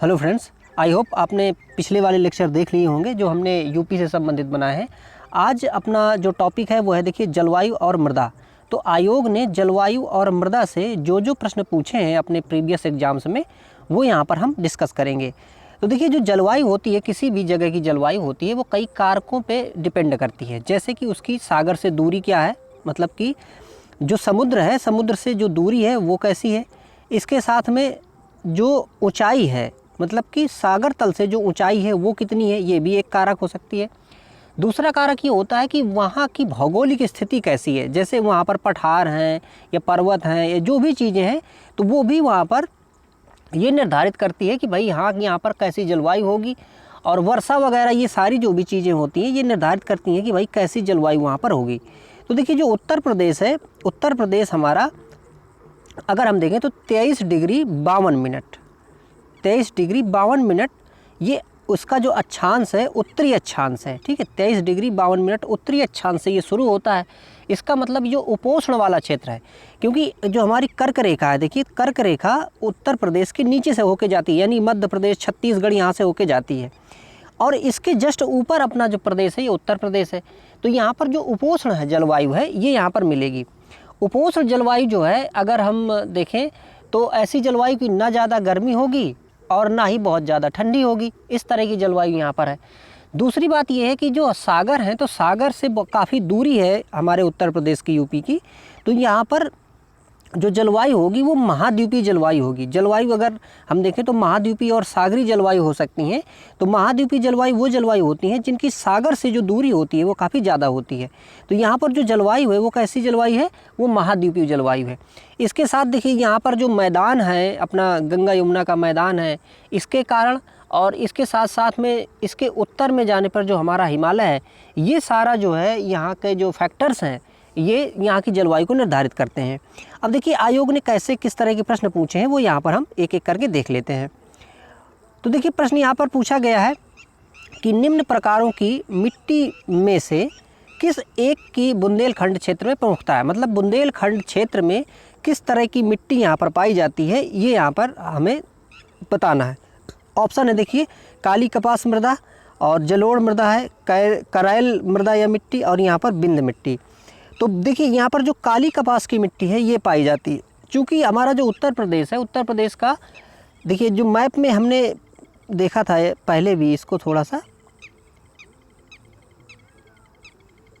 Hello friends, I hope आपने पिछले वाले लेक्चर देख लिए होंगे जो हमने यूपी से संबंधित बनाए हैं। आज अपना जो टॉपिक है वो है देखिए जलवायु और मृदा। तो आयोग ने जलवायु और मृदा से जो जो प्रश्न पूछे हैं अपने प्रीवियस एग्जाम्स में वो यहाँ पर हम डिस्कस करेंगे। तो देखिए जो जलवायु होती है, किसी भी जगह की जलवायु होती है वो कई कारकों पे डिपेंड करती है। जैसे कि उसकी सागर से दूरी क्या है, मतलब कि जो समुद्र है, समुद्र से जो दूरी है वो कैसी है। इसके साथ में जो ऊंचाई है, मतलब कि सागर तल से जो ऊंचाई है वो कितनी है, ये भी एक कारक हो सकती है। दूसरा कारक ये होता है कि वहाँ की भौगोलिक स्थिति कैसी है। जैसे वहाँ पर पठार हैं या पर्वत हैं या जो भी चीज़ें हैं, तो वो भी वहाँ पर ये निर्धारित करती है कि भाई हाँ यहाँ पर कैसी जलवायु होगी। और वर्षा वगैरह ये सारी जो भी चीज़ें होती हैं ये निर्धारित करती हैं कि भाई कैसी जलवायु वहाँ पर होगी। तो देखिए जो उत्तर प्रदेश है, उत्तर प्रदेश हमारा अगर हम देखें तो 23 डिग्री 52 मिनट, 23 डिग्री 52 मिनट ये उसका जो अक्षांश है, उत्तरी अक्षांश है। ठीक है, 23 डिग्री 52 मिनट उत्तरी अक्षांश से ये शुरू होता है। इसका मतलब जो उपोष्ण वाला क्षेत्र है, क्योंकि जो हमारी कर्क रेखा है, देखिए कर्क रेखा उत्तर प्रदेश के नीचे से होके जाती है, यानी मध्य प्रदेश छत्तीसगढ़ यहाँ से होके जाती है। और इसके जस्ट ऊपर अपना जो प्रदेश है ये उत्तर प्रदेश है। तो यहाँ पर जो उपोष्ण है जलवायु है ये यहाँ पर मिलेगी। उपोष्ण जलवायु जो है अगर हम देखें तो ऐसी जलवायु की ना ज़्यादा गर्मी होगी और ना ही बहुत ज़्यादा ठंडी होगी, इस तरह की जलवायु यहाँ पर है। दूसरी बात ये है कि जो सागर हैं, तो सागर से काफ़ी दूरी है हमारे उत्तर प्रदेश की, यूपी की। तो यहाँ पर जो जलवायु होगी वो महाद्वीपीय जलवायु होगी। जलवायु अगर हम देखें तो महाद्वीपीय और सागरी जलवायु हो सकती हैं। तो महाद्वीपीय जलवायु वो जलवायु होती हैं जिनकी सागर से जो दूरी होती है वो काफ़ी ज़्यादा होती है। तो यहाँ पर जो जलवायु है वो कैसी जलवायु है, वो महाद्वीपीय जलवायु है। इसके साथ देखिए यहाँ पर जो मैदान है अपना गंगा यमुना का मैदान है, इसके कारण और इसके साथ साथ में इसके उत्तर में जाने पर जो हमारा हिमालय है, ये सारा जो है यहाँ के जो फैक्टर्स हैं ये यहाँ की जलवायु को निर्धारित करते हैं। अब देखिए आयोग ने कैसे किस तरह के प्रश्न पूछे हैं वो यहाँ पर हम एक एक करके देख लेते हैं। तो देखिए प्रश्न यहाँ पर पूछा गया है कि निम्न प्रकारों की मिट्टी में से किस एक की बुंदेलखंड क्षेत्र में प्रमुखता है। मतलब बुंदेलखंड क्षेत्र में किस तरह की मिट्टी यहाँ पर पाई जाती है ये यहाँ पर हमें बताना है। ऑप्शन है देखिए काली कपास मृदा और जलोढ़ मृदा है, करैल मृदा या मिट्टी, और यहाँ पर बिंद मिट्टी। तो देखिए यहाँ पर जो काली कपास की मिट्टी है ये पाई जाती है। चूँकि हमारा जो उत्तर प्रदेश है, उत्तर प्रदेश का देखिए जो मैप में हमने देखा था पहले भी, इसको थोड़ा सा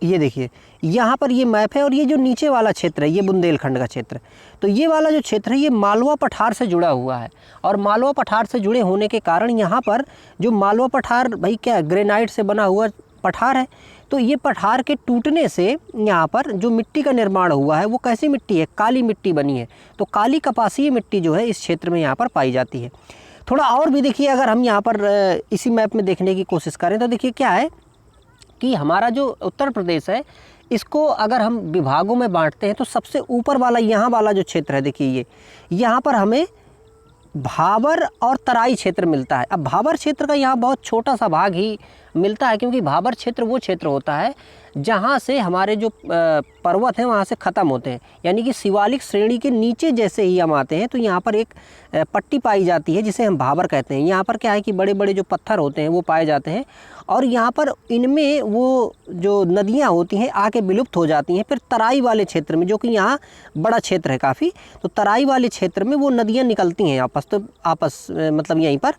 ये देखिए यहाँ पर ये मैप है और ये जो नीचे वाला क्षेत्र है ये बुंदेलखंड का क्षेत्र। तो ये वाला जो क्षेत्र है ये मालवा पठार से जुड़ा हुआ है। और मालवा पठार से जुड़े होने के कारण यहाँ पर जो मालवा पठार भाई क्या ग्रेनाइट से बना हुआ पठार है। तो ये पठार के टूटने से यहाँ पर जो मिट्टी का निर्माण हुआ है वो कैसी मिट्टी है, काली मिट्टी बनी है। तो काली कपासीय मिट्टी जो है इस क्षेत्र में यहाँ पर पाई जाती है। थोड़ा और भी देखिए अगर हम यहाँ पर इसी मैप में देखने की कोशिश करें तो देखिए क्या है कि हमारा जो उत्तर प्रदेश है इसको अगर हम विभागों में बांटते हैं तो सबसे ऊपर वाला यहाँ वाला जो क्षेत्र है देखिए ये यहाँ पर हमें भाबर और तराई क्षेत्र मिलता है। अब भाबर क्षेत्र का यहाँ बहुत छोटा सा भाग ही मिलता है, क्योंकि भाबर क्षेत्र वो क्षेत्र होता है जहाँ से हमारे जो पर्वत हैं वहाँ से ख़त्म होते हैं, यानी कि शिवालिक श्रेणी के नीचे जैसे ही हम आते हैं तो यहाँ पर एक पट्टी पाई जाती है जिसे हम भाबर कहते हैं। यहाँ पर क्या है कि बड़े बड़े जो पत्थर होते हैं वो पाए जाते हैं और यहाँ पर इनमें वो जो नदियाँ होती हैं आके विलुप्त हो जाती हैं। फिर तराई वाले क्षेत्र में, जो कि यहाँ बड़ा क्षेत्र है काफ़ी, तो तराई वाले क्षेत्र में वो नदियाँ निकलती हैं आपस मतलब यहीं पर।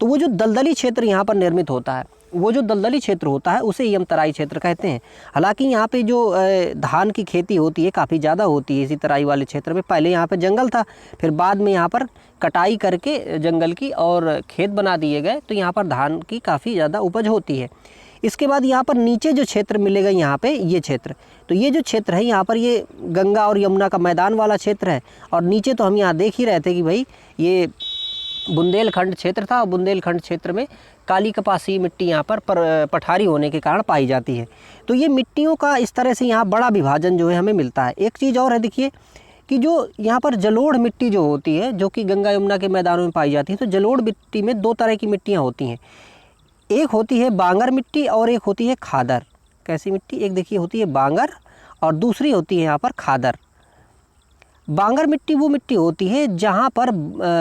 तो वो जो दलदली क्षेत्र यहाँ पर निर्मित होता है, वो जो दलदली क्षेत्र होता है उसे ही हम तराई क्षेत्र कहते हैं। हालांकि यहाँ पे जो धान की खेती होती है काफ़ी ज़्यादा होती है इसी तराई वाले क्षेत्र में। पहले यहाँ पे जंगल था, फिर बाद में यहाँ पर कटाई करके जंगल की और खेत बना दिए गए, तो यहाँ पर धान की काफ़ी ज़्यादा उपज होती है। इसके बाद यहाँ पर नीचे जो क्षेत्र मिलेगा यहाँ पे ये क्षेत्र, तो ये जो क्षेत्र है यहाँ पर ये गंगा और यमुना का मैदान वाला क्षेत्र है। और नीचे तो हम यहाँ देख ही रहे थे कि भाई ये बुंदेलखंड क्षेत्र था। बुंदेलखंड क्षेत्र में काली कपासी मिट्टी यहाँ पर पठारी होने के कारण पाई जाती है। तो ये मिट्टियों का इस तरह से यहाँ बड़ा विभाजन जो है हमें मिलता है। एक चीज़ और है देखिए कि जो यहाँ पर जलोढ़ मिट्टी जो होती है, जो कि गंगा यमुना के मैदानों में पाई जाती है, तो जलोढ़ मिट्टी में दो तरह की मिट्टियाँ होती हैं। एक होती है बांगर मिट्टी और एक होती है खादर। कैसी मिट्टी, एक देखिए होती है बांगर और दूसरी होती है यहाँ पर खादर। बांगर मिट्टी वो मिट्टी होती है जहाँ पर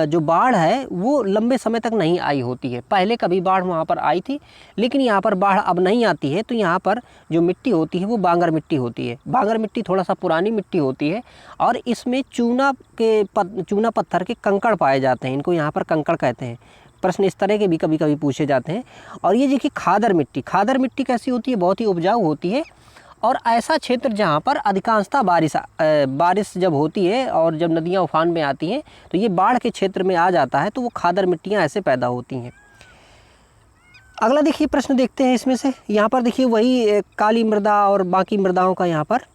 जो बाढ़ है वो लंबे समय तक नहीं आई होती है। पहले कभी बाढ़ वहाँ पर आई थी, लेकिन यहाँ पर बाढ़ अब नहीं आती है, तो यहाँ पर जो मिट्टी होती है वो बांगर मिट्टी होती है। बांगर मिट्टी थोड़ा सा पुरानी मिट्टी होती है और इसमें चूना पत्थर के कंकड़ पाए जाते हैं, इनको यहाँ पर कंकड़ कहते हैं। प्रश्न इस तरह के भी कभी कभी पूछे जाते हैं। और ये देखिए खादर मिट्टी कैसी होती है, बहुत ही उपजाऊ होती है और ऐसा क्षेत्र जहाँ पर अधिकांशतः बारिश जब होती है और जब नदियाँ उफान में आती हैं तो ये बाढ़ के क्षेत्र में आ जाता है, तो वो खादर मिट्टियाँ ऐसे पैदा होती हैं। अगला देखिए प्रश्न देखते हैं इसमें से। यहाँ पर देखिए वही काली मृदा और बाकी मृदाओं का यहाँ पर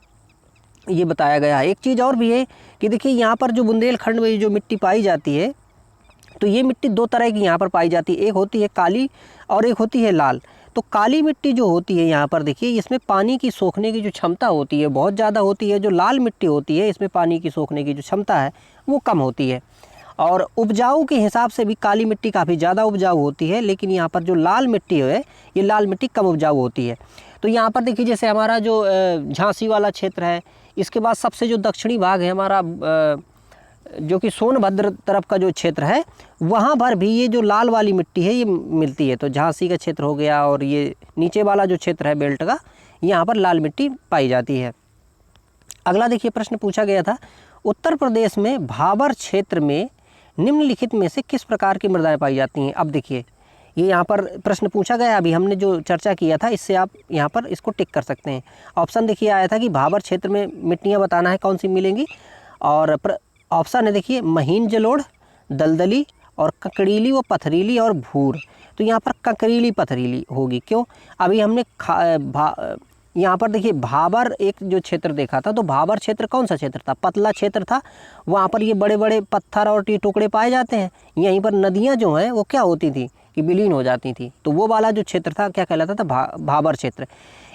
ये बताया गया है। एक चीज़ और भी है कि देखिए यहाँ पर जो बुंदेलखंड में जो मिट्टी पाई जाती है, तो ये मिट्टी दो तरह की यहाँ पर पाई जाती है, एक होती है काली और एक होती है लाल। तो काली मिट्टी जो होती है यहाँ पर देखिए, इसमें पानी की सोखने की जो क्षमता होती है बहुत ज़्यादा होती है। जो लाल मिट्टी होती है इसमें पानी की सोखने की जो क्षमता है वो कम होती है। और उपजाऊ के हिसाब से भी काली मिट्टी काफ़ी ज़्यादा उपजाऊ होती है, लेकिन यहाँ पर जो लाल मिट्टी है ये लाल मिट्टी कम उपजाऊ होती है। तो यहाँ पर देखिए जैसे हमारा जो झांसी वाला क्षेत्र है, इसके बाद सबसे जो दक्षिणी भाग है हमारा जो कि सोनभद्र तरफ का जो क्षेत्र है, वहाँ पर भी ये जो लाल वाली मिट्टी है ये मिलती है। तो झांसी का क्षेत्र हो गया और ये नीचे वाला जो क्षेत्र है बेल्ट का, यहाँ पर लाल मिट्टी पाई जाती है। अगला देखिए प्रश्न पूछा गया था, उत्तर प्रदेश में भाबर क्षेत्र में निम्नलिखित में से किस प्रकार की मृदाएं पाई जाती हैं। अब देखिए ये यहाँ पर प्रश्न पूछा गया, अभी हमने जो चर्चा किया था इससे आप यहाँ पर इसको टिक कर सकते हैं। ऑप्शन देखिए आया था कि भाबर क्षेत्र में मिट्टियाँ बताना है कौन सी मिलेंगी, और ऑप्शन है देखिए महीन जलोढ़, दलदली और ककड़ीली व पथरीली और भूर। तो यहाँ पर ककड़ीली पथरीली होगी। क्यों? अभी हमने यहाँ पर देखिए भाबर एक जो क्षेत्र देखा था, तो भाबर क्षेत्र कौन सा क्षेत्र था? पतला क्षेत्र था। वहाँ पर ये बड़े बड़े पत्थर और टुकड़े पाए जाते हैं। यहीं पर नदियाँ जो हैं वो क्या होती थी कि विलीन हो जाती थी। तो वो वाला जो क्षेत्र था क्या कहलाता था? भाबर क्षेत्र।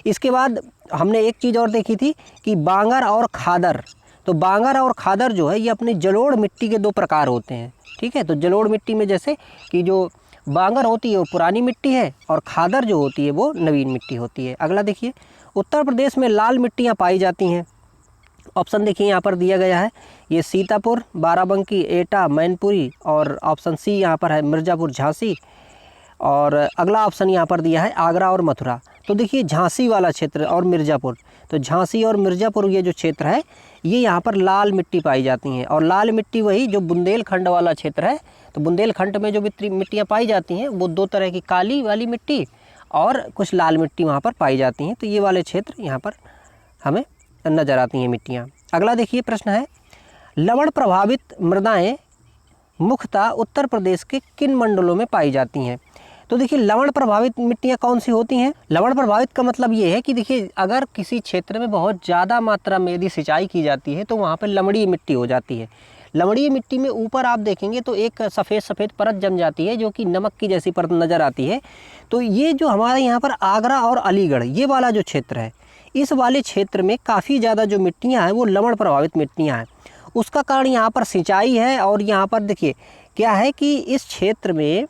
इसके बाद हमने एक चीज़ और देखी थी कि बांगर और खादर। तो बांगर और खादर जो है ये अपनी जलोढ़ मिट्टी के दो प्रकार होते हैं। ठीक है, तो जलोढ़ मिट्टी में जैसे कि जो बांगर होती है वो पुरानी मिट्टी है और खादर जो होती है वो नवीन मिट्टी होती है। अगला देखिए, उत्तर प्रदेश में लाल मिट्टियाँ पाई जाती हैं। ऑप्शन देखिए यहाँ पर दिया गया है, ये सीतापुर, बाराबंकी, एटा, मैनपुरी, और ऑप्शन सी यहाँ पर है मिर्ज़ापुर, झांसी। और अगला ऑप्शन यहाँ पर दिया है आगरा और मथुरा। तो देखिए झांसी वाला क्षेत्र और मिर्ज़ापुर, तो झांसी और मिर्ज़ापुर ये जो क्षेत्र है ये यहाँ पर लाल मिट्टी पाई जाती हैं। और लाल मिट्टी वही जो बुंदेलखंड वाला क्षेत्र है, तो बुंदेलखंड में जो मिट्टियाँ पाई जाती हैं वो दो तरह की, काली वाली मिट्टी और कुछ लाल मिट्टी वहाँ पर पाई जाती हैं। तो ये वाले क्षेत्र यहाँ पर हमें नज़र आती हैं मिट्टियाँ। अगला देखिए प्रश्न है, लवण प्रभावित मृदाएँ मुख्यतः उत्तर प्रदेश के किन मंडलों में पाई जाती हैं? तो देखिए लवण प्रभावित मिट्टियाँ कौन सी होती हैं? लवण प्रभावित का मतलब ये है कि देखिए अगर किसी क्षेत्र में बहुत ज़्यादा मात्रा में यदि सिंचाई की जाती है तो वहाँ पर लवणीय मिट्टी हो जाती है। लवणीय मिट्टी में ऊपर आप देखेंगे तो एक सफ़ेद परत जम जाती है जो कि नमक की जैसी परत नज़र आती है। तो ये जो हमारे यहाँ पर आगरा और अलीगढ़ ये वाला जो क्षेत्र है, इस वाले क्षेत्र में काफ़ी ज़्यादा जो मिट्टियाँ हैं वो लवण प्रभावित मिट्टियाँ हैं। उसका कारण यहाँ पर सिंचाई है। और यहाँ पर देखिए क्या है कि इस क्षेत्र में,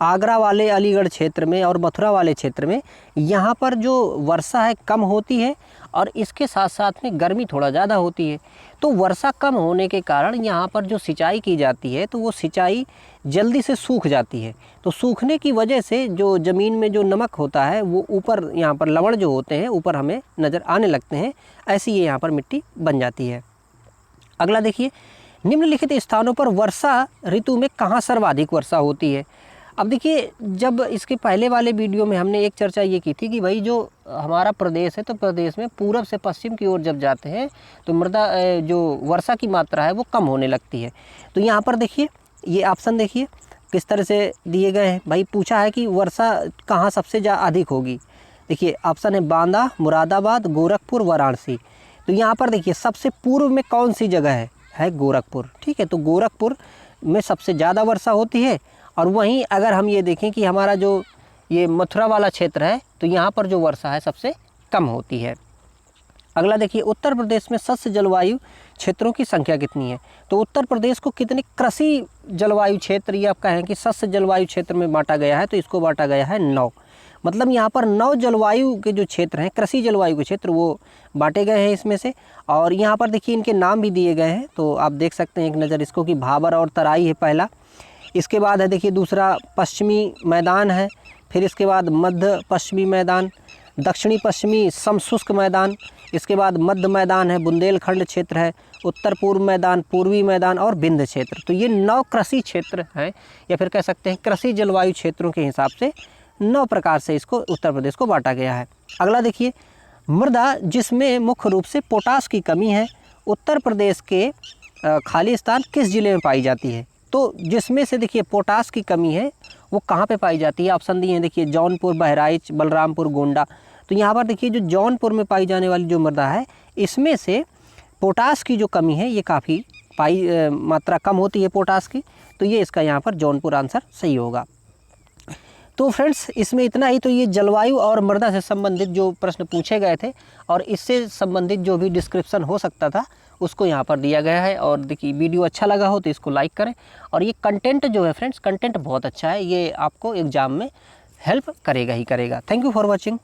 आगरा वाले अलीगढ़ क्षेत्र में और मथुरा वाले क्षेत्र में, यहाँ पर जो वर्षा है कम होती है और इसके साथ साथ में गर्मी थोड़ा ज़्यादा होती है। तो वर्षा कम होने के कारण यहाँ पर जो सिंचाई की जाती है तो वो सिंचाई जल्दी से सूख जाती है। तो सूखने की वजह से जो ज़मीन में जो नमक होता है वो ऊपर, यहाँ पर लवण जो होते हैं ऊपर हमें नज़र आने लगते हैं। ऐसी ये यहाँ पर मिट्टी बन जाती है। अगला देखिए, निम्नलिखित स्थानों पर वर्षा ऋतु में कहाँ सर्वाधिक वर्षा होती है? अब देखिए जब इसके पहले वाले वीडियो में हमने एक चर्चा ये की थी कि भाई जो हमारा प्रदेश है तो प्रदेश में पूरब से पश्चिम की ओर जब जाते हैं तो मृदा जो वर्षा की मात्रा है वो कम होने लगती है। तो यहाँ पर देखिए ये ऑप्शन देखिए किस तरह से दिए गए हैं। भाई पूछा है कि वर्षा कहाँ सबसे अधिक होगी। देखिए ऑप्शन है बांदा, मुरादाबाद, गोरखपुर, वाराणसी। तो यहाँ पर देखिए सबसे पूर्व में कौन सी जगह है गोरखपुर। ठीक है, तो गोरखपुर में सबसे ज़्यादा वर्षा होती है। और वहीं अगर हम ये देखें कि हमारा जो ये मथुरा वाला क्षेत्र है तो यहाँ पर जो वर्षा है सबसे कम होती है। अगला देखिए, उत्तर प्रदेश में सस्य जलवायु क्षेत्रों की संख्या कितनी है? तो उत्तर प्रदेश को कितने कृषि जलवायु क्षेत्र, ये आप कहें कि सस्य जलवायु क्षेत्र में बांटा गया है, तो इसको बांटा गया है 9। मतलब यहाँ पर 9 जलवायु के जो क्षेत्र हैं, कृषि जलवायु के क्षेत्र, वो बांटे गए हैं इसमें से। और यहाँ पर देखिए इनके नाम भी दिए गए हैं, तो आप देख सकते हैं एक नज़र इसको कि भाबर और तराई है पहला। इसके बाद है देखिए दूसरा पश्चिमी मैदान है, फिर इसके बाद मध्य पश्चिमी मैदान, दक्षिणी पश्चिमी समशुष्क मैदान, इसके बाद मध्य मैदान है, बुंदेलखंड क्षेत्र है, उत्तर पूर्व मैदान, पूर्वी मैदान और विंध्य क्षेत्र। तो ये 9 कृषि क्षेत्र हैं, या फिर कह सकते हैं कृषि जलवायु क्षेत्रों के हिसाब से 9 प्रकार से इसको उत्तर प्रदेश को बांटा गया है। अगला देखिए मृदा जिसमें मुख्य रूप से पोटास की कमी है, उत्तर प्रदेश के खाली स्थान किस जिले में पाई जाती है? तो जिसमें से देखिए पोटास की कमी है वो कहाँ पे पाई जाती है? ऑप्शन दिए हैं देखिए जौनपुर, बहराइच, बलरामपुर, गोंडा। तो यहाँ पर देखिए जो जौनपुर में पाई जाने वाली जो मृदा है, इसमें से पोटास की जो कमी है ये काफ़ी मात्रा कम होती है पोटास की, तो ये इसका यहाँ पर जौनपुर आंसर सही होगा। तो फ्रेंड्स इसमें इतना ही। तो ये जलवायु और मृदा से संबंधित जो प्रश्न पूछे गए थे और इससे संबंधित जो भी डिस्क्रिप्शन हो सकता था उसको यहाँ पर दिया गया है। और देखिए वीडियो अच्छा लगा हो तो इसको लाइक करें। और ये कंटेंट जो है फ्रेंड्स, कंटेंट बहुत अच्छा है, ये आपको एग्ज़ाम में हेल्प करेगा ही करेगा। Thank you for watching.